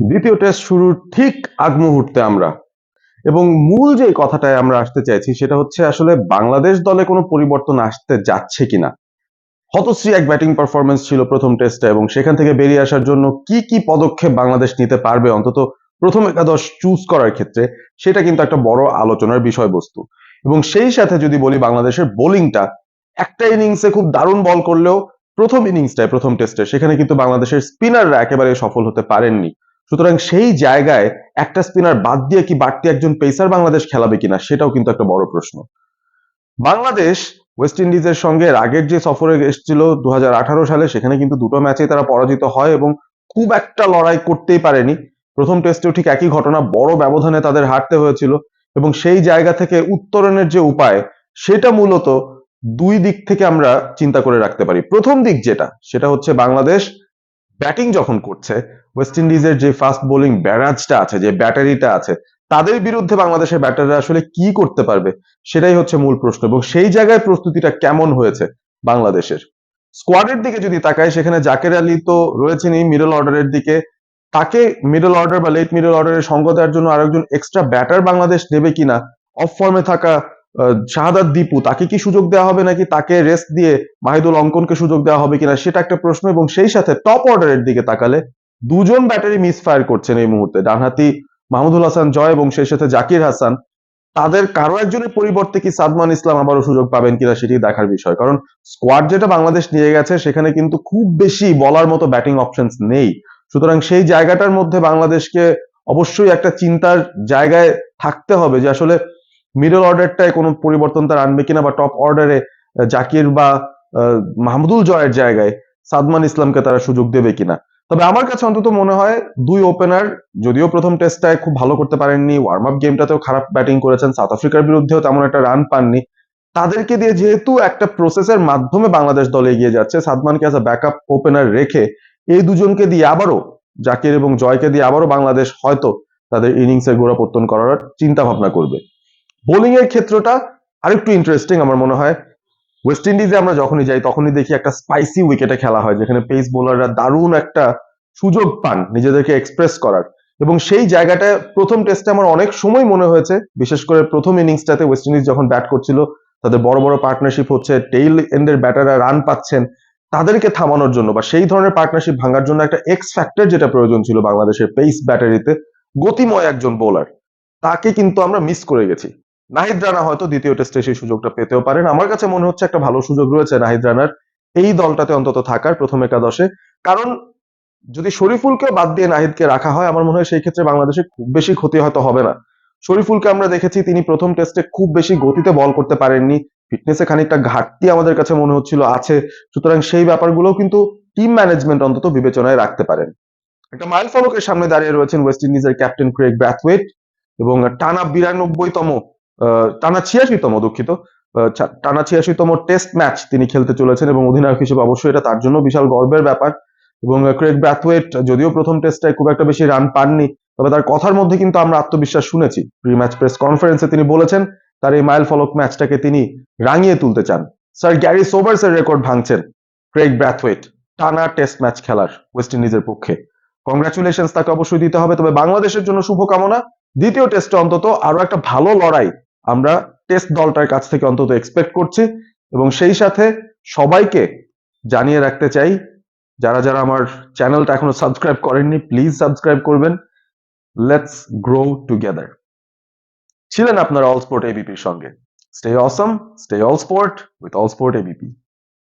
দ্বিতীয় টেস্ট শুরুর ঠিক আগ মুহূর্তে আমরা এবং মূল যে কথাটায় আমরা আসতে চাইছি সেটা হচ্ছে আসলে বাংলাদেশ দলে কোনো পরিবর্তন আসতে যাচ্ছে কিনা। হতশ্রী এক ব্যাটিং পারফরমেন্স ছিল প্রথম টেস্টে এবং সেখান থেকে বেরিয়ে আসার জন্য কি কি পদক্ষেপ বাংলাদেশ নিতে পারবে অন্তত প্রথম একাদশ চুজ করার ক্ষেত্রে, সেটা কিন্তু একটা বড় আলোচনার বিষয়বস্তু। এবং সেই সাথে যদি বলি বাংলাদেশের বোলিংটা, একটা ইনিংসে খুব দারুণ বল করলেও প্রথম ইনিংসটায় প্রথম টেস্টে সেখানে কিন্তু বাংলাদেশের স্পিনাররা একেবারে সফল হতে পারেননি। সুতরাং সেই জায়গায় একটা স্পিনার বাদ দিয়ে কি বাড়তি একজন পেসার বাংলাদেশ খেলাবে কিনা সেটাও কিন্তু একটা বড় প্রশ্ন। বাংলাদেশ ওয়েস্ট ইন্ডিজের সঙ্গে আগের যে সফরে এসেছিল 2018 সালে, সেখানে কিন্তু দুটো ম্যাচে তারা পরাজিত হয় এবং খুব একটা লড়াই করতেই পারেনি। প্রথম টেস্টেও ঠিক একই ঘটনা, বড় ব্যবধানে তাদের হারতে হয়েছিল এবং সেই জায়গা থেকে উত্তরণের যে উপায় সেটা মূলত দুই দিক থেকে আমরা চিন্তা করে রাখতে পারি। প্রথম দিক যেটা, সেটা হচ্ছে বাংলাদেশ ব্যাটিং যখন করছে, ওয়েস্ট ইন্ডিজের যে ফাস্ট বোলিং ব্যারাজটা আছে, যে ব্যাটারিটা আছে, তাদের বিরুদ্ধে বাংলাদেশের ব্যাটাররা আসলে কি করতে পারবে সেটাই হচ্ছে মূল প্রশ্ন। এবং সেই জায়গায় প্রস্তুতিটা কেমন হয়েছে বাংলাদেশের। স্কোয়াডের দিকে যদি তাকাই, সেখানে জাকের আলী তো রয়েছেনই মিডল অর্ডারের দিকে, তাকে মিডল অর্ডার বা লেট মিডল অর্ডারের সঙ্গ দেওয়ার জন্য আরেকজন এক্সট্রা ব্যাটার বাংলাদেশ নেবে কিনা। অফ ফর্মে থাকা শাহাদাত দীপু, তাকে কি সুযোগ দেওয়া হবে নাকি তাকে রেস্ট দিয়ে মাহিদুল অঙ্কনকে সুযোগ দেওয়া হবে কিনা সেটা একটা প্রশ্ন। এবং সেই সাথে টপ অর্ডারের দিকে তাকালে দুজন ব্যাটারি মিস ফায়ার করছেন এই মুহূর্তে, ডানহাতি মাহমুদুল হাসান জয় এবং সেই সাথে জাকির হাসান। তাদের কারো একজনের পরিবর্তে কি সাদমান ইসলাম আবারও সুযোগ পাবেন কিনা সেটি দেখার বিষয়, কারণ স্কোয়াড যেটা বাংলাদেশ নিয়ে গেছে সেখানে কিন্তু খুব বেশি বলার মতো ব্যাটিং অপশনস নেই। সুতরাং সেই জায়গাটার মধ্যে বাংলাদেশকে অবশ্যই একটা চিন্তার জায়গায় থাকতে হবে যে আসলে মিডল অর্ডারটায় কোনো পরিবর্তন তার আনবে কিনা, বা টপ অর্ডারে জাকির বা মাহমুদুল জয়ের জায়গায় সাদমান ইসলামকে তারা সুযোগ দেবে কিনা। তবে আমার কাছে অন্তত মনে হয় দুই ওপেনার, যদিও প্রথম টেস্টটায় খুব ভালো করতে পারেননি, ওয়ার্ম আপ গেমটাতেও খারাপ ব্যাটিং করেছেন, সাউথ আফ্রিকার বিরুদ্ধেও তেমন একটা রান পাননি, তাদেরকে দিয়ে যেহেতু একটা প্রসেসের মাধ্যমে বাংলাদেশ দলে এগিয়ে যাচ্ছে, সাদমানকে অ্যাজ আ ব্যাকআপ ওপেনার রেখে এই দুজনকে দিয়ে আবারও, জাকির এবং জয়কে দিয়ে আবারও বাংলাদেশ হয়তো তাদের ইনিংসের গোড়াপত্তন করার চিন্তা ভাবনা করবে। বোলিং এর ক্ষেত্রটা আরেকটু ইন্টারেস্টিং আমার মনে হয়। ওয়েস্ট ইন্ডিজে আমরা যখনই যাই তখনই দেখি একটা স্পাইসি উইকেটে খেলা হয়, যেখানে পেস বোলাররা দারুণ একটা সুযোগ পান নিজেদেরকে এক্সপ্রেস করার। এবং সেই জায়গাটায় প্রথম টেস্টে আমার অনেক সময় মনে হয়েছে, বিশেষ করে প্রথম ইনিংসটাতে ওয়েস্ট ইন্ডিজ যখন ব্যাট করছিল, তাদের বড় বড় পার্টনারশিপ হচ্ছে, টেইল এন্ডের ব্যাটাররা রান পাচ্ছেন, তাদেরকে থামানোর জন্য বা সেই ধরনের পার্টনারশিপ ভাঙার জন্য একটা এক্স ফ্যাক্টর যেটা প্রয়োজন ছিল বাংলাদেশের পেস ব্যাটারিতে, গতিময় একজন বোলার, তাকে কিন্তু আমরা মিস করে গেছি। নাহিদ রানা হয়তো দ্বিতীয় টেস্টে সেই সুযোগটা পেতেও পারেন। আমার কাছে মনে হচ্ছে একটা ভালো সুযোগ রয়েছে নাহিদ রানার এই দলটাতে অন্তত থাকার প্রথম একাদশে। কারণ যদি শরীফুলকেও বাদ দিয়ে নাহিদকে রাখা হয়, আমার মনে হয় সেই ক্ষেত্রে বাংলাদেশে খুব বেশি ক্ষতি হয়তো হবে না। শরীফুলকে আমরা দেখেছি তিনি প্রথম টেস্টে খুব বেশি গতিতে বল করতে পারেননি, ফিটনেসে খানিকটা ঘাটতি আমাদের কাছে মনে হচ্ছিল আছে। সুতরাং সেই ব্যাপারগুলো কিন্তু টিম ম্যানেজমেন্ট অন্তত বিবেচনায় রাখতে পারেন। একটা মাইল ফলকের সামনে দাঁড়িয়ে রয়েছেন ওয়েস্ট ইন্ডিজের ক্যাপ্টেন ক্রেগ ব্র্যাথওয়েট এবং টানা 86তম, দুঃখিত, টানা 86তম টেস্ট ম্যাচ তিনি খেলতে চলেছেন এবং অধিনায়ক হিসেবে অবশ্যই এটা তার জন্য বিশাল গর্বের ব্যাপার। এবং ক্রেগ ব্র্যাথওয়েট যদিও প্রথম টেস্টটায় খুব একটা বেশি রান পাননি, তবে তার কথার মধ্যে কিন্তু আমরা আত্মবিশ্বাস শুনেছি। প্রি ম্যাচ প্রেস কনফারেন্সে তিনি বলেছেন তার এই মাইল ফলক ম্যাচটাকে তিনি রাঙিয়ে তুলতে চান। স্যার গ্যারি সোবার্সের রেকর্ড ভাঙছেন ক্রেগ ব্র্যাথওয়েট টানা টেস্ট ম্যাচ খেলার ওয়েস্ট ইন্ডিজের পক্ষে। কংগ্রাচুলেশন তাকে অবশ্যই দিতে হবে। তবে বাংলাদেশের জন্য শুভকামনা, দ্বিতীয় টেস্টে অন্তত আরো একটা ভালো লড়াই আমরা টেস্ট দলটার কাছ থেকে অন্তত এক্সপেক্ট করছি। এবং সেই সাথে সবাইকে জানিয়ে রাখতে চাই, যারা যারা আমার চ্যানেলটা এখনো সাবস্ক্রাইব করেননি প্লিজ সাবস্ক্রাইব করবেন। Let's grow together. ছিলেন আপনার অল স্পোর্ট এবিপির সঙ্গে। Stay Assam, stay all sport with all sport ABP.